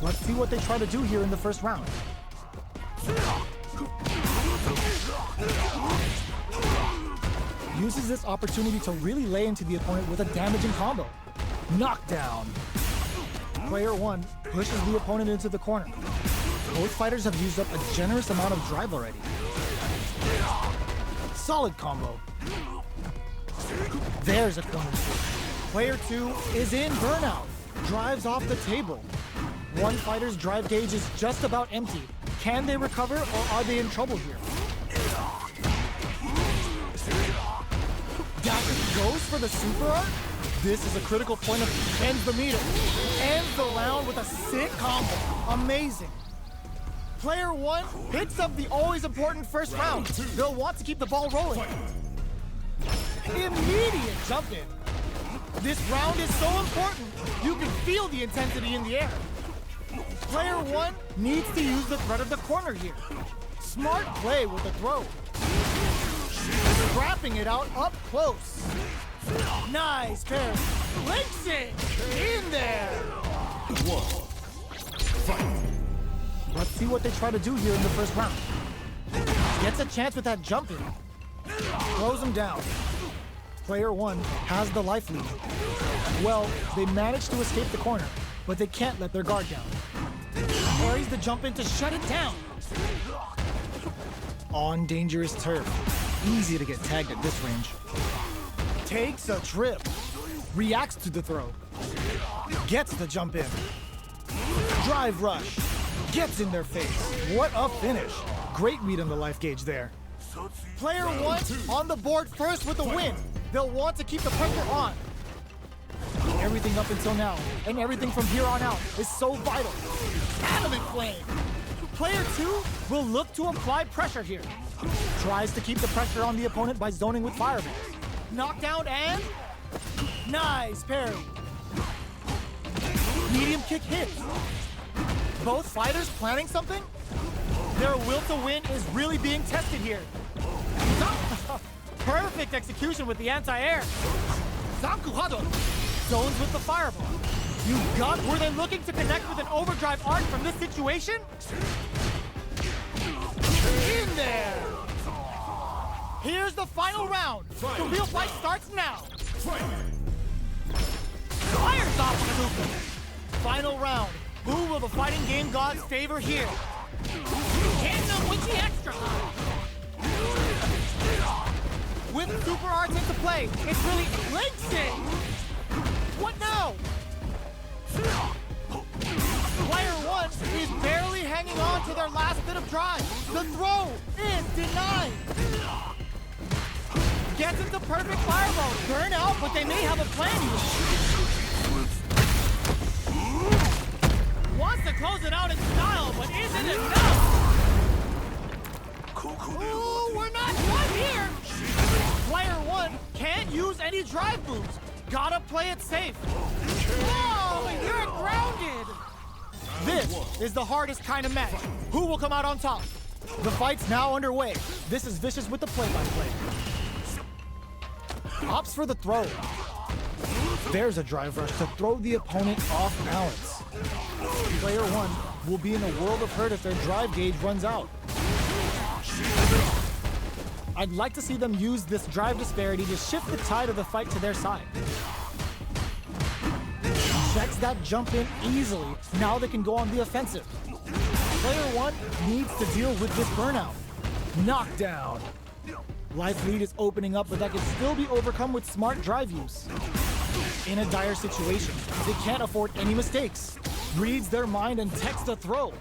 Let's see what they try to do here in the first round. Uses this opportunity to really lay into the opponent with a damaging combo. Knockdown. Player 1 pushes the opponent into the corner. Both fighters have used up a generous amount of drive already. Solid combo. There's a corner. Player 2 is in burnout. Drives off the table. One fighter's drive gauge is just about empty. Can they recover, or are they in trouble here? Dash goes for the super art. This is a critical point of ends the meter. Ends the round with a sick combo. Amazing. Player 1 hits up the always important first round. They'll want to keep the ball rolling. Immediate jump in. This round is so important. You can feel the intensity in the air. Player 1 needs to use the threat of the corner here. Smart play with the throw. Wrapping it out up close. Nice parry. Links it in there. Let's see what they try to do here in the first round. Gets a chance with that jump in. Throws him down. Player 1 has the life lead. Well, they managed to escape the corner, but they can't let their guard down. Parries the jump in to shut it down. On dangerous turf. Easy to get tagged at this range. Takes a trip. Reacts to the throw. Gets the jump in. Drive rush. Gets in their face. What a finish. Great read on the life gauge there. Player 1 on the board first with the win. They'll want to keep the pressure on. Everything up until now, and everything from here on out, is so vital. Adamant flame. Player 2 will look to apply pressure here. Tries to keep the pressure on the opponent by zoning with fireballs. Knockdown and... nice parry. Medium kick hits. Both fighters planning something? Their will to win is really being tested here. Perfect execution with the anti-air. Zones with the fireball. You got, were they looking to connect with an overdrive art from this situation? In there. Here's the final round. The real fight starts now. Fires off the Hadouken. Final round. Who will the fighting game gods favor here? Hitting them with the extra high. With super arts into play, it's really links it. What now? Player 1 is barely hanging on to their last bit of drive. The throw is denied. Gets into perfect fireball. Burn out, but they may have a plan here. Wants to close it out in style, but isn't enough. Ooh, we're not done here. Player 1 can't use any drive moves. Gotta play it safe. Whoa, you're grounded. This is the hardest kind of match. Who will come out on top? The fight's now underway. This is Vicious with the play-by-play. Opts for the throw. There's a drive rush to throw the opponent off balance. Player 1 will be in a world of hurt if their drive gauge runs out. I'd like to see them use this drive disparity to shift the tide of the fight to their side. Checks that jump in easily. Now they can go on the offensive. Player 1 needs to deal with this burnout. Knockdown. Life lead is opening up, but that can still be overcome with smart drive use. In a dire situation, they can't afford any mistakes. Reads their mind and texts a throw.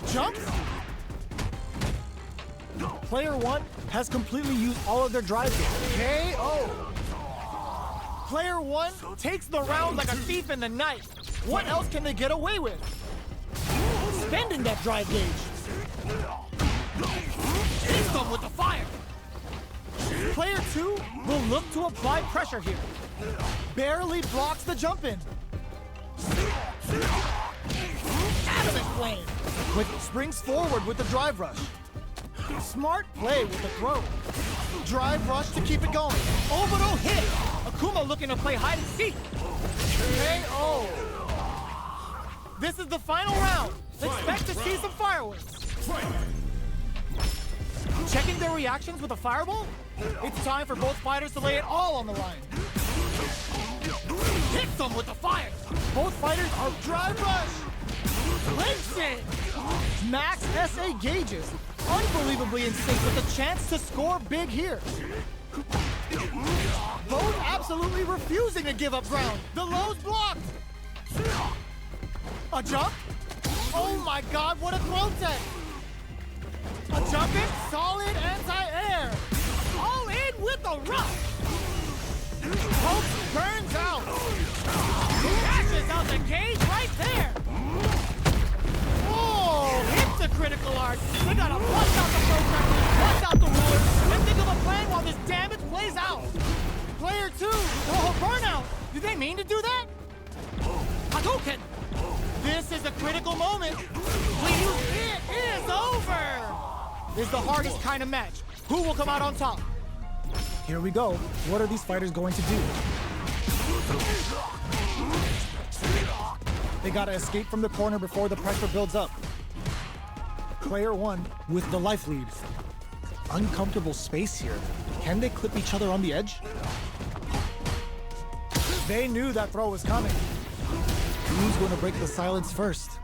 Jumps? Player 1 has completely used all of their drive gauge. KO! Player 1 takes the round like a thief in the night. What else can they get away with? Spending that drive gauge. Hits them with the fire. Player 2 will look to apply pressure here. Barely blocks the jump in. Adamant flame. Springs forward with the drive rush. Smart play with the throw. Drive rush to keep it going. Orbital hit. Akuma looking to play hide and seek. KO. This is the final round. Expect to see some fireworks. Checking their reactions with a fireball? It's time for both fighters to lay it all on the line. Hit them with the fire! Both fighters are drive rush! Links it! Max SA gauges. Unbelievably in sync with a chance to score big here. Both absolutely refusing to give up ground. The low's blocked. A jump? Oh my god, what a throw tech! A jump in, solid anti-air. All in with a rush. Hope burns out. Dashes out the cage right there. Oh, hits the critical arc. They gotta bust out the protractor, bust out the ruler, and think of a plan while this damage plays out. Player 2, oh, burnout. Did they mean to do that? Hadouken. This is a critical moment. Please, it is over. This is the hardest kind of match. Who will come out on top? Here we go. What are these fighters going to do? They gotta escape from the corner before the pressure builds up. Player 1 with the life lead. Uncomfortable space here. Can they clip each other on the edge? They knew that throw was coming. Who's going to break the silence first?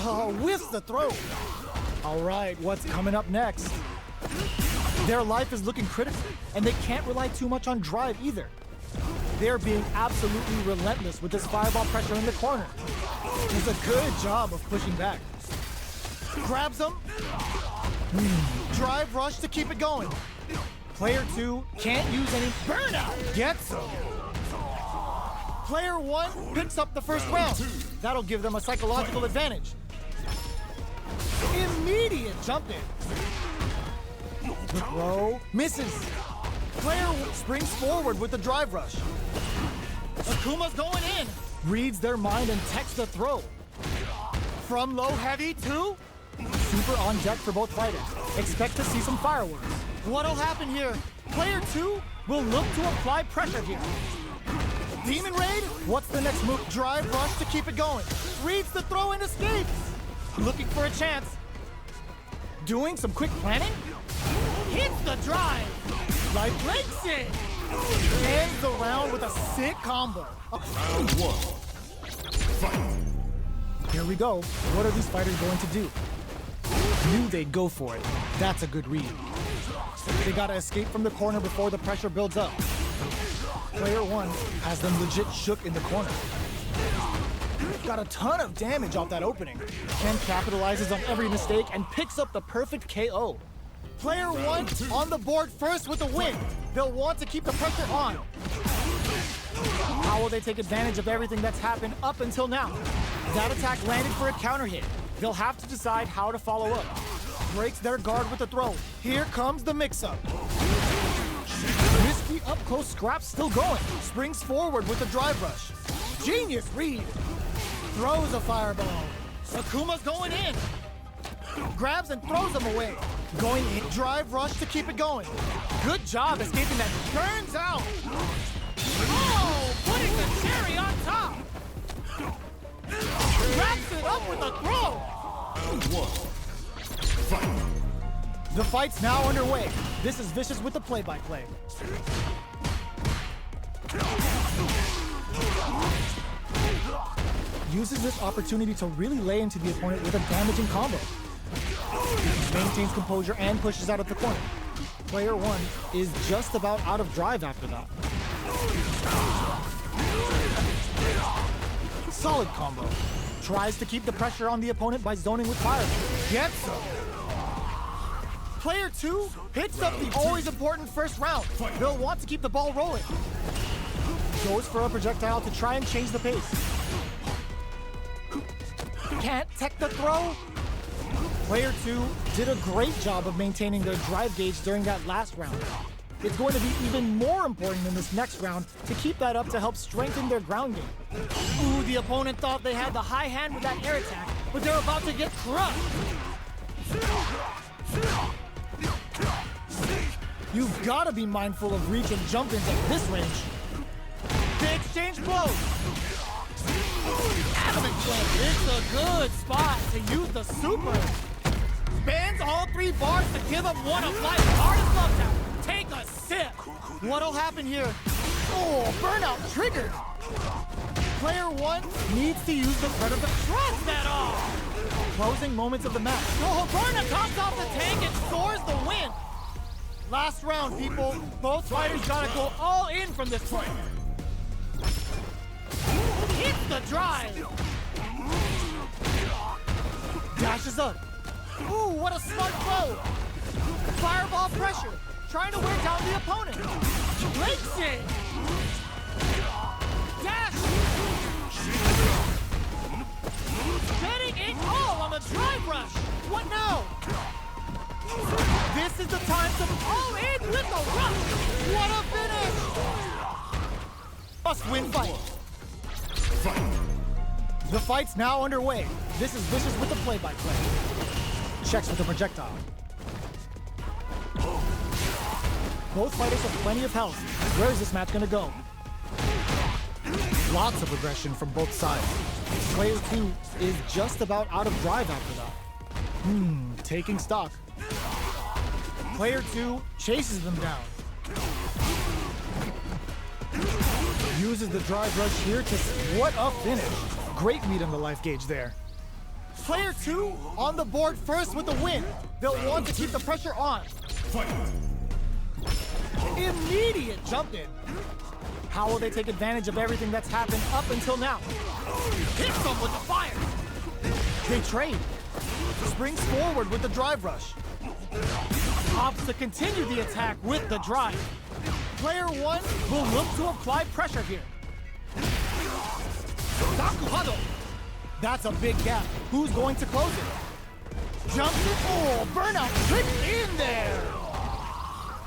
Oh, whiffs the throw. All right, what's coming up next? Their life is looking critical, and they can't rely too much on drive either. They're being absolutely relentless with this fireball pressure in the corner. Does a good job of pushing back. Grabs him. Drive rush to keep it going. Player 2 can't use any burnout. Gets him. Player 1 picks up the first round. That'll give them a psychological advantage. Immediate jump in. The throw misses. Player springs forward with the drive rush. Akuma's going in. Reads their mind and techs the throw. From low heavy to super on deck for both fighters. Expect to see some fireworks. What'll happen here? Player 2 will look to apply pressure here. Demon Raid? What's the next move? Drive rush to keep it going. Reads the throw and escapes. Looking for a chance. Doing some quick planning? Hits the drive. Life breaks it. Ends the round with a sick combo. Round 1. Fight. Here we go. What are these fighters going to do? Knew they'd go for it. That's a good read. They gotta escape from the corner before the pressure builds up. Player 1 has them legit shook in the corner. Got a ton of damage off that opening. Ken capitalizes on every mistake and picks up the perfect KO. Player 1 on the board first with a win. They'll want to keep the pressure on. How will they take advantage of everything that's happened up until now? That attack landed for a counter hit. They'll have to decide how to follow up. Breaks their guard with a throw. Here comes the mix-up. Risky up-close scrap still going. Springs forward with a drive rush. Genius read. Throws a fireball. Akuma's going in. Grabs and throws him away. Going in. Drive rush to keep it going. Good job escaping that. Burns out. Oh, putting the cherry on top. Wraps it up with a throw. Round 1. Fight. The fight's now underway. This is Vicious with the play-by-play. Uses this opportunity to really lay into the opponent with a damaging combo. Maintains composure and pushes out of the corner. Player 1 is just about out of drive after that. Solid combo. Tries to keep the pressure on the opponent by zoning with fire. Gets him. Player 2 picks up the always important first round. They'll want to keep the ball rolling. Goes for a projectile to try and change the pace. Can't tech the throw. Player 2 did a great job of maintaining their drive gauge during that last round. It's going to be even more important in this next round to keep that up to help strengthen their ground game. Ooh, the opponent thought they had the high hand with that air attack, but they're about to get crushed. You've got to be mindful of reach and jump-ins at this range. They exchange blows. Adamant play. It's a good spot to use the super. Spans all 3 bars to give him one of life's hardest love tap. Take a sip. What'll happen here? Oh, burnout triggered. Player 1 needs to use the threat of the trust that off. Closing moments of the match. Oh, Burna tops off the tank and scores the win. Last round, people. Both fighters gotta go all in from this point. Hits the drive. Dashes up. Ooh, what a smart throw. Fireball pressure. Trying to wear down the opponent. Breaks it. Dash. Getting it all on the drive rush. What now? This is the time to all in with the rush. What a finish. Must-win fight. The fight's now underway. This is Vicious with the play-by-play. Checks with the projectile. Both fighters have plenty of health. Where is this match gonna go? Lots of aggression from both sides. Player 2 is just about out of drive after that. Taking stock. Player 2 chases them down. Uses the drive rush here to... What a finish! Great read on the life gauge there. Player 2 on the board first with the win. They'll want to keep the pressure on. Immediate jump in. How will they take advantage of everything that's happened up until now? Hits them with the fire. They trade. Springs forward with the drive rush. Opts to continue the attack with the drive. Player 1 will look to apply pressure here. That's a big gap. Who's going to close it? Jumps it. Oh, burnout trick in there.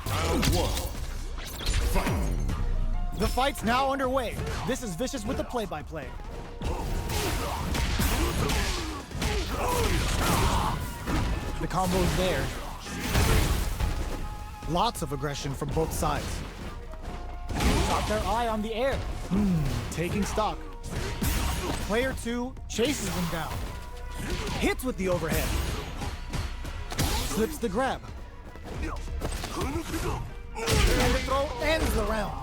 Round 1. Fight. The fight's now underway. This is Vicious with the play-by-play. The combo's there. Lots of aggression from both sides. Got their eye on the air. Taking stock. Player 2 chases them down. Hits with the overhead. Slips the grab. And the throw ends the round.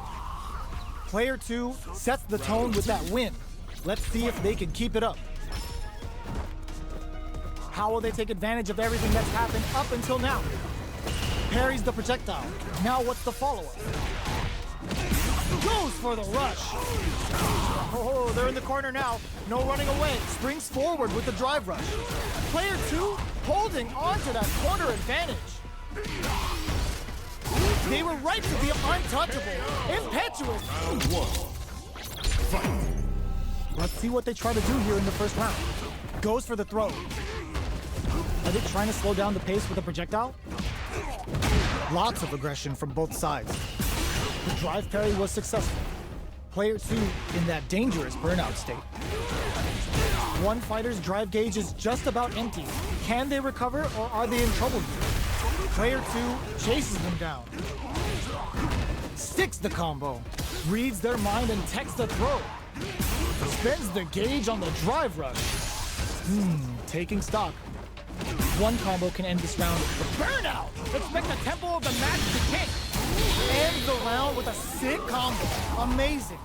Player 2 sets the tone with that win. Let's see if they can keep it up. How will they take advantage of everything that's happened up until now? Parries the projectile. Now what's the follow-up? Goes for the rush. Oh, they're in the corner now. No running away. Springs forward with the drive rush. Player 2 holding on to that corner advantage. They were right to be untouchable. Impetuous. Round 1. Fight. Let's see what they try to do here in the first round. Goes for the throw. Are they trying to slow down the pace with a projectile? Lots of aggression from both sides. The drive parry was successful. Player 2 in that dangerous burnout state. One fighter's drive gauge is just about empty. Can they recover or are they in trouble here? Player 2 chases them down. Sticks the combo. Reads their mind and techs the throw. Spends the gauge on the drive rush. Taking stock. One combo can end this round. Burnout! Expect the tempo of the match to kick. Ends the round with a sick combo. Amazing.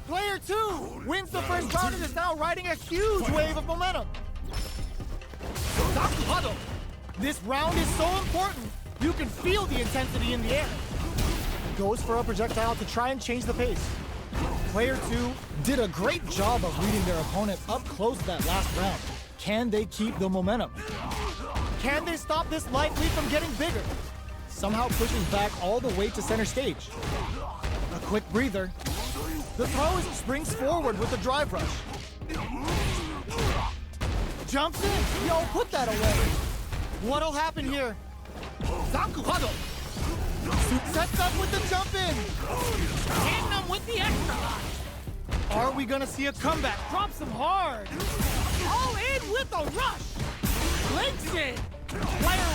Player 2 wins the first round and is now riding a huge wave of momentum. This round is so important. You can feel the intensity in the air. Goes for a projectile to try and change the pace. Player 2 did a great job of reading their opponent up close that last round. Can they keep the momentum? Can they stop this life lead from getting bigger? Somehow pushes back all the way to center stage. A quick breather. The throw springs forward with the drive rush. Jumps in. Yo, put that away. What'll happen here? Sets up with the jump in. Hitting them with the extra. Are we gonna see a comeback? Drops them hard. All in with a rush. Links it. Player,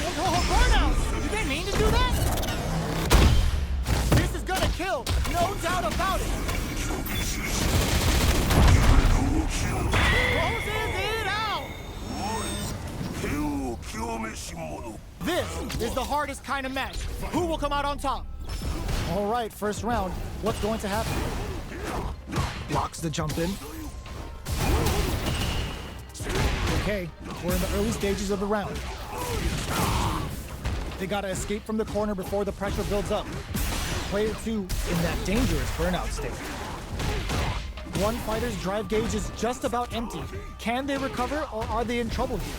burnout. Did they mean to do that? No doubt about it. Closes it out. This is the hardest kind of match. Who will come out on top? All right, first round. What's going to happen? Blocks the jump in. Okay, we're in the early stages of the round. They gotta escape from the corner before the pressure builds up. Player 2 in that dangerous burnout state. One fighter's drive gauge is just about empty. Can they recover or are they in trouble here?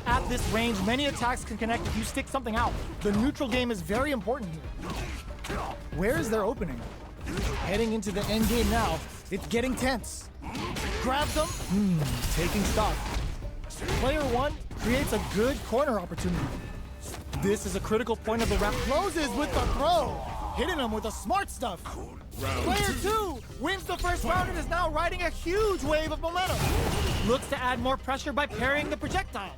At this range, many attacks can connect if you stick something out. The neutral game is very important here. Where is their opening? Heading into the end game now. It's getting tense. Grabs them. Taking stock. Player 1 creates a good corner opportunity. This is a critical point of the round. Closes with the throw. Hitting him with the smart stuff. Player 2 wins the first round and is now riding a huge wave of momentum. Looks to add more pressure by parrying the projectile.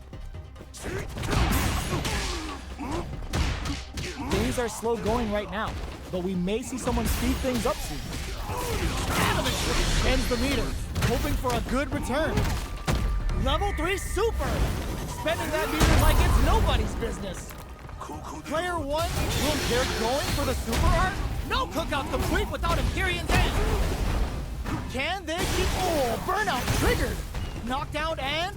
Things are slow going right now, but we may see someone speed things up soon. Ends the meter, hoping for a good return. Level 3 super! Spending that meter like it's nobody's business. Player 1, they're going for the super art? No cookout complete without Empyrean's hand. Can they keep... Oh, burnout triggered! Knockdown and...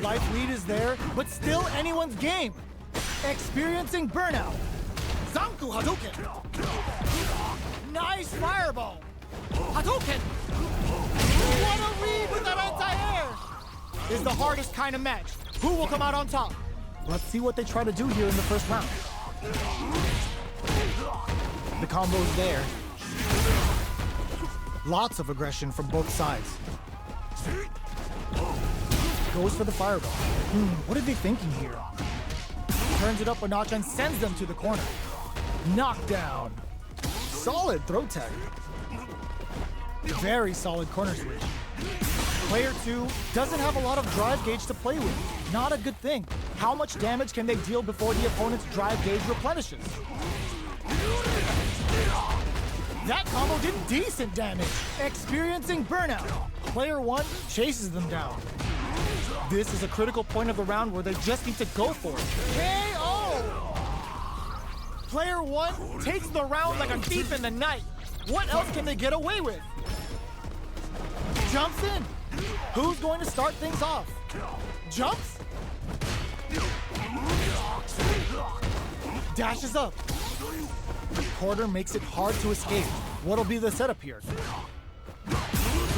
Life lead is there, but still anyone's game. Experiencing burnout. Zanku Hadouken! Nice fireball! Hadouken! What a read with that anti-air! Is the hardest kind of match. Who will come out on top? Let's see what they try to do here in the first round. The combo's there. Lots of aggression from both sides. Goes for the fireball. What are they thinking here? Turns it up a notch and sends them to the corner. Knockdown. Solid throw tag. Very solid corner switch. Player 2 doesn't have a lot of drive gauge to play with. Not a good thing. How much damage can they deal before the opponent's drive gauge replenishes? That combo did decent damage. Experiencing burnout. Player 1 chases them down. This is a critical point of the round where they just need to go for it. KO! Player 1 takes the round like a thief in the night. What else can they get away with? Jumps in. Who's going to start things off? Jumps? Dashes up. The corner makes it hard to escape. What'll be the setup here?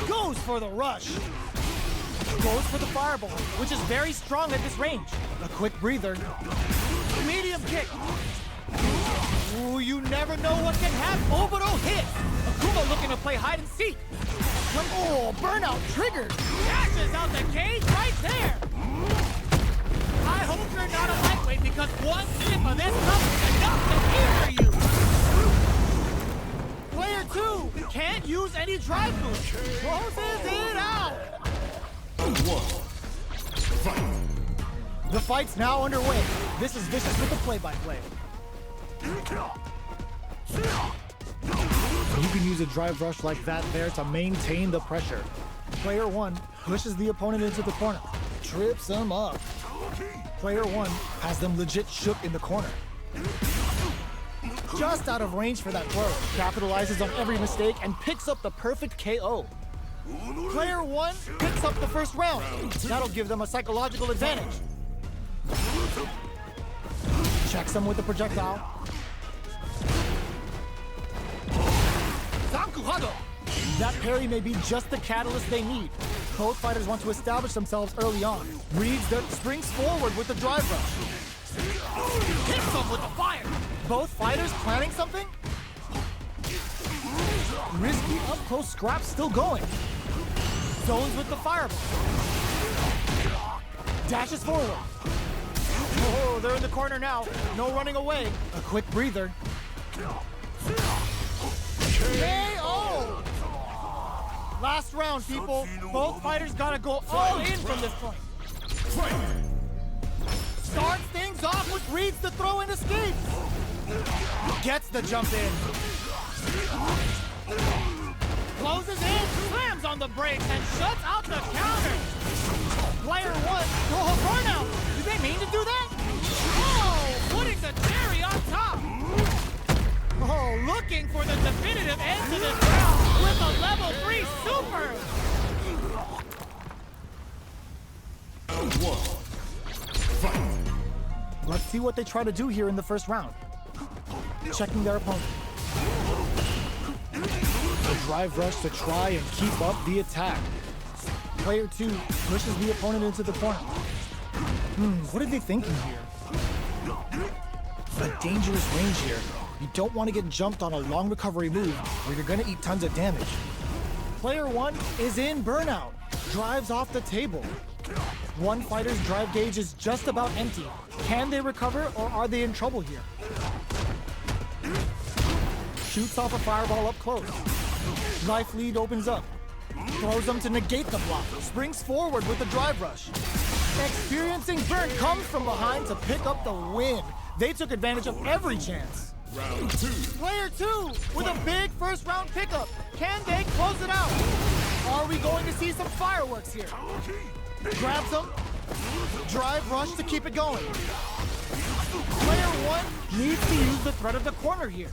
Goes for the rush. Goes for the fireball, which is very strong at this range. A quick breather. Medium kick. Ooh, you never know what can happen. Oboro hit. Akuma looking to play hide and seek. Oh, burnout triggered. Dashes out the cage right there. I hope you're not a lightweight because one sip of this cup is enough to injure you. Player 2 can't use any drive boost. Closes it out. The fight's now underway. This is Vicious with the play-by-play. You can use a drive rush like that there to maintain the pressure. Player 1 pushes the opponent into the corner, trips them up. Player 1 has them legit shook in the corner. Just out of range for that throw, capitalizes on every mistake and picks up the perfect KO. Player 1 picks up the first round. That'll give them a psychological advantage. Checks them with the projectile. That parry may be just the catalyst they need. Both fighters want to establish themselves early on. Reads that springs forward with the drive rush. Hits them with the fire. Both fighters planning something? Risky up-close scrap still going. Zones with the fireball. Dashes forward. Oh, they're in the corner now. No running away. A quick breather. KO! Last round, people. Both fighters gotta go all in from this point. Starts things off with reads the throw and escapes. Gets the jump in. the brakes and shuts out the counter. Player one, oh, burnout. Did they mean to do that? Oh, putting the cherry on top. Oh, looking for the definitive end to this round with a level 3 super. Round one. Fight. Let's see what they try to do here in the first round. Checking their opponent. A drive rush to try and keep up the attack. Player two pushes the opponent into the corner. What are they thinking here? A dangerous range here. You don't want to get jumped on a long recovery move or you're going to eat tons of damage. Player one is in burnout. Drives off the table. One fighter's drive gauge is just about empty. Can they recover or are they in trouble here? Shoots off a fireball up close. Life lead opens up. Throws them to negate the block. Springs forward with the drive rush. Experiencing burn comes from behind to pick up the win. They took advantage of every chance. Round two. Player two with a big first round pickup. Can they close it out? Are we going to see some fireworks here? Grabs them. Drive rush to keep it going. Player one needs to use the threat of the corner here.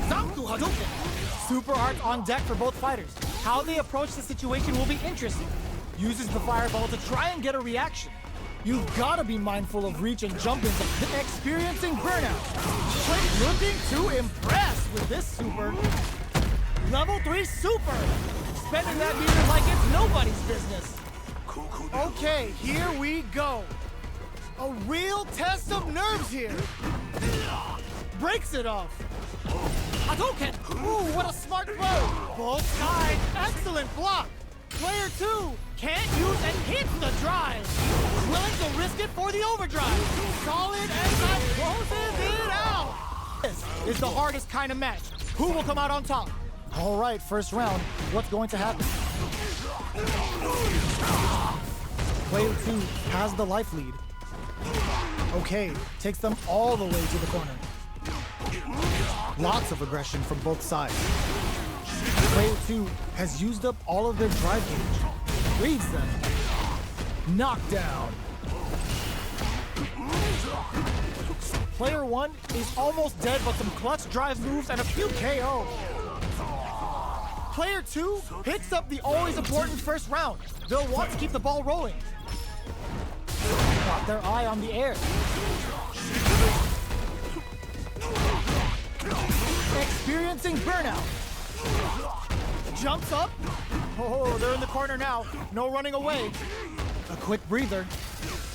Zanku Hadouken. Super arts on deck for both fighters. How they approach the situation will be interesting. Uses the fireball to try and get a reaction. You've got to be mindful of reach and jump ins. Experiencing burnout. Play looking to impress with this super. Level 3 super. Spending that meter like it's nobody's business. Okay, here we go. A real test of nerves here. Breaks it off. Hadouken! Ooh, what a smart throw! Both sides, excellent block! Player two can't use and hits the drive! Willing to risk it for the overdrive! Solid and that closes it out! This is the hardest kind of match. Who will come out on top? All right, first round. What's going to happen? Player two has the life lead. Okay, takes them all the way to the corner. Lots of aggression from both sides. Player two has used up all of their drive gauge. Reads them. Knockdown. Player one is almost dead, but some clutch drive moves and a few KO. Player two picks up the always important first round. They'll want to keep the ball rolling. Got their eye on the air. Experiencing burnout. Jumps up. Oh, they're in the corner now. No running away. A quick breather.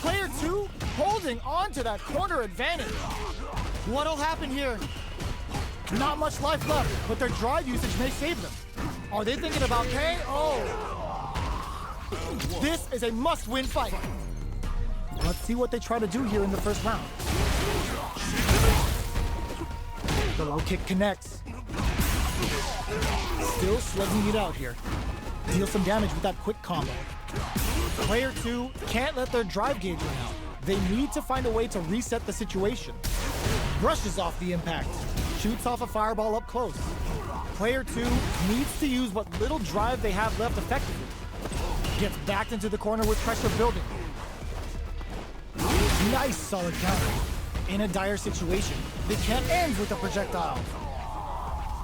Player two holding on to that corner advantage. What'll happen here? Not much life left, but their drive usage may save them. Are they thinking about KO? This is a must-win fight. Let's see what they try to do here in the first round. The low kick connects. Still slugging it out here. Deal some damage with that quick combo. Player two can't let their drive gauge run out. They need to find a way to reset the situation. Brushes off the impact. Shoots off a fireball up close. Player two needs to use what little drive they have left effectively. Gets backed into the corner with pressure building. Nice solid counter. In a dire situation, they can't end with a projectile.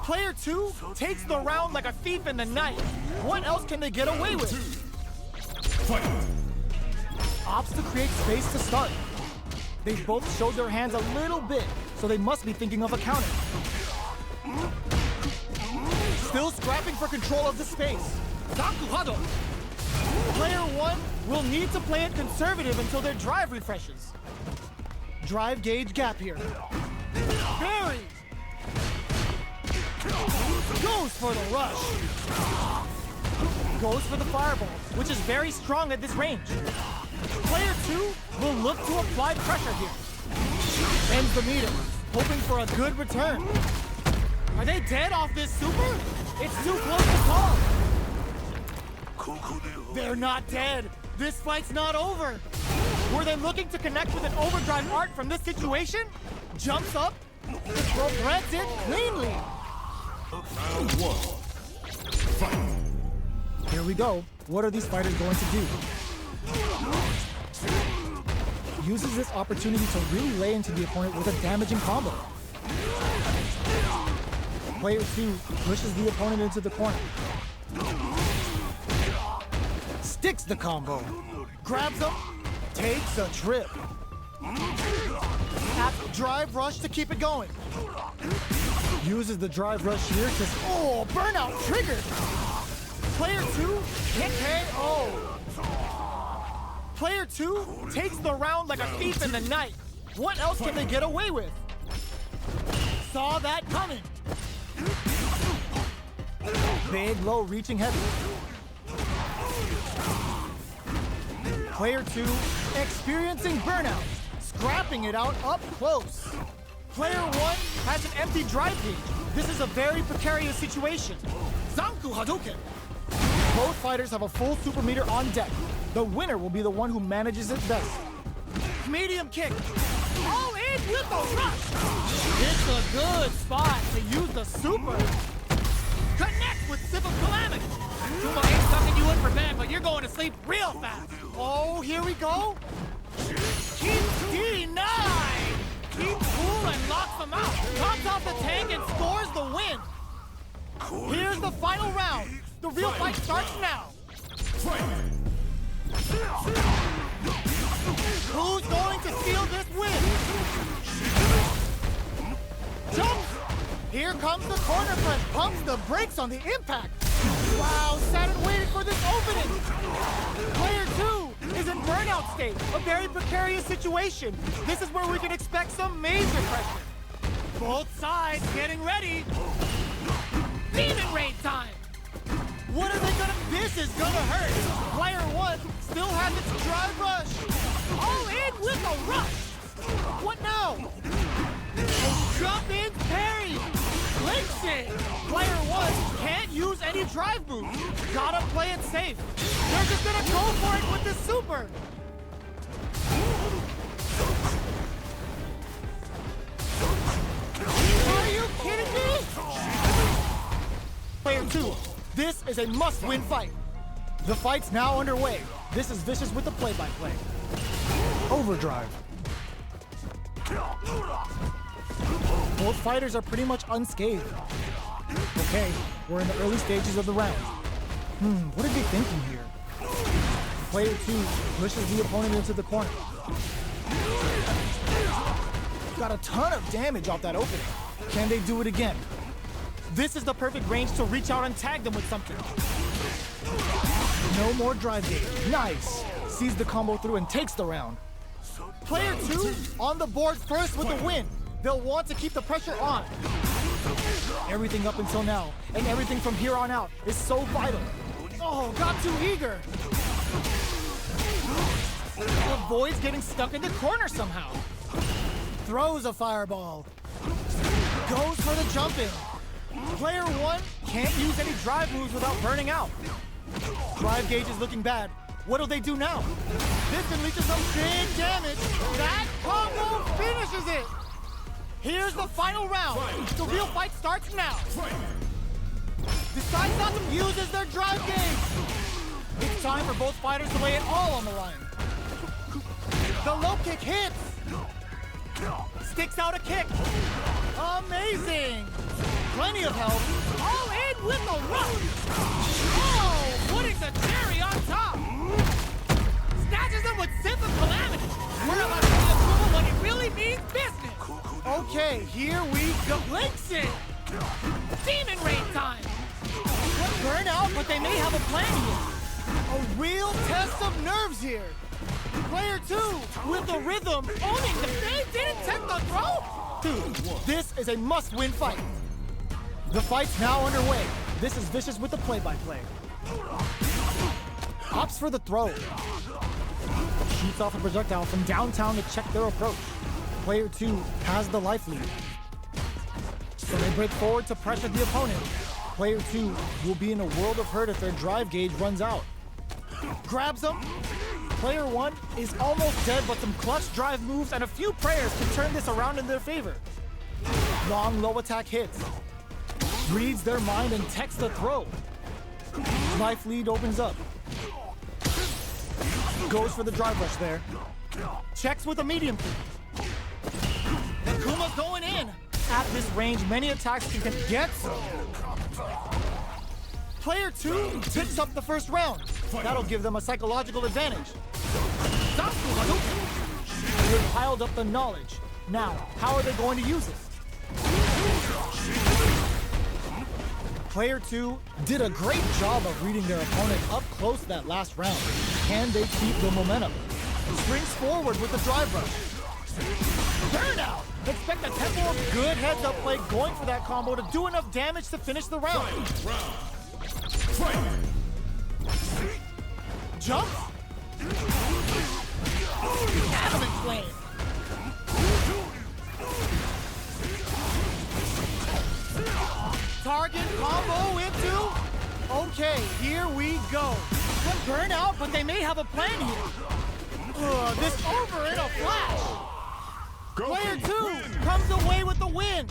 Player two takes the round like a thief in the night. What else can they get away with? Fight. Opts to create space to start. They both showed their hands a little bit, so they must be thinking of a counter. Still scrapping for control of the space. Zakuhado. Player one will need to play it conservative until their drive refreshes. Drive gauge gap here. Barry! Goes for the rush. Goes for the fireball, which is very strong at this range. Player two will look to apply pressure here. Ends the meter, hoping for a good return. Are they dead off this super? It's too close to call. They're not dead. This fight's not over. Were they looking to connect with an overdrive art from this situation? Jumps up, regrets it cleanly. Round one. Fight. Here we go. What are these fighters going to do? Uses this opportunity to really lay into the opponent with a damaging combo. Player 2 pushes the opponent into the corner. Sticks the combo. Grabs him. Takes a trip. Drive rush to keep it going. Uses the drive rush here to... Oh, burnout triggered. Player 2 hit KO. Player 2 takes the round like a thief in the night. What else can they get away with? Saw that coming. Big, low, reaching heavy. Player 2 experiencing burnout, scrapping it out up close. Player 1 has an empty drive gauge. This is a very precarious situation. Zanku Hadouken. Both fighters have a full super meter on deck. The winner will be the one who manages it best. Medium kick. All in with the rush. It's a good spot to use the super. Connect with Sip of Calamity. Akuma ain't tucking you in for bed, but you're going to sleep real fast. Oh, here we go. Keep denied. Keep cool and locks them out. Comes off the tank and scores the win. Here's the final round. The real fight starts now. Who's going to steal this win? Jumps! Here comes the corner press. Pumps the brakes on the impact. Wow, sat and waited for this opening. Player 2 is in burnout state. A very precarious situation. This is where we can expect some major pressure. Both sides getting ready. Demon Raid time! What are they gonna... This is gonna hurt. Player 1 still has its drive rush. All in with a rush. What now? A jump in parry. Links it. Player 1 can't use any drive moves. Gotta play it safe. They're just gonna go for it with the super. Are you kidding me? Player 2. This is a must-win fight. The fight's now underway. This is Vicious with the play-by-play. Overdrive. Both fighters are pretty much unscathed. Okay, we're in the early stages of the round. What are they thinking here? Player 2 pushes the opponent into the corner. Got a ton of damage off that opening. Can they do it again? This is the perfect range to reach out and tag them with something. No more drive gauge. Nice. Sees the combo through and takes the round. Player 2 on the board first with the win. They'll want to keep the pressure on. Everything up until now, and everything from here on out, is so vital. Oh, got too eager. Avoids getting stuck in the corner somehow. Throws a fireball. Goes for the jump in. Player 1 can't use any drive moves without burning out. Drive gauge is looking bad. What'll they do now? This can lead to some big damage. That combo finishes it. Here's the final round. The real fight starts now. Decides not to use their drive gauge. It's time for both fighters to lay it all on the line. The low kick hits. Sticks out a kick. Amazing. Plenty of help. All in with a rush. Oh, putting the cherry on top. Snatches him with Sip of Calamity. We're about to see Akuma when it really means business. Okay, here we go. Links it. Demon Raid time. Burnout, but they may have a plan here. A real test of nerves here. Player 2 with the rhythm owning the... They didn't take the throw. This is a must-win fight. The fight's now underway. This is Vicious with the play-by-play. Opts for the throw. Shoots off a projectile from downtown to check their approach. Player 2 has the life lead. So they break forward to pressure the opponent. Player 2 will be in a world of hurt if their drive gauge runs out. Grabs them. Player 1 is almost dead, but some clutch drive moves and a few prayers can turn this around in their favor. Long low attack hits. Reads their mind and techs the throw. Life lead opens up. Goes for the drive rush there. Checks with a medium kick. Akuma's going in. At this range, many attacks can get some. Player 2 picks up the first round. That'll give them a psychological advantage. They've piled up the knowledge. Now, how are they going to use it? Player 2 did a great job of reading their opponent up close that last round. Can they keep the momentum? Springs forward with the drive rush. Burnout! Expect a tempo of good heads-up play going for that combo to do enough damage to finish the round. Fight! Jump! Adamant flame! Target combo into... Okay, here we go. One burnout, but they may have a plan here. This over in a flash. Player 2 comes away with the win.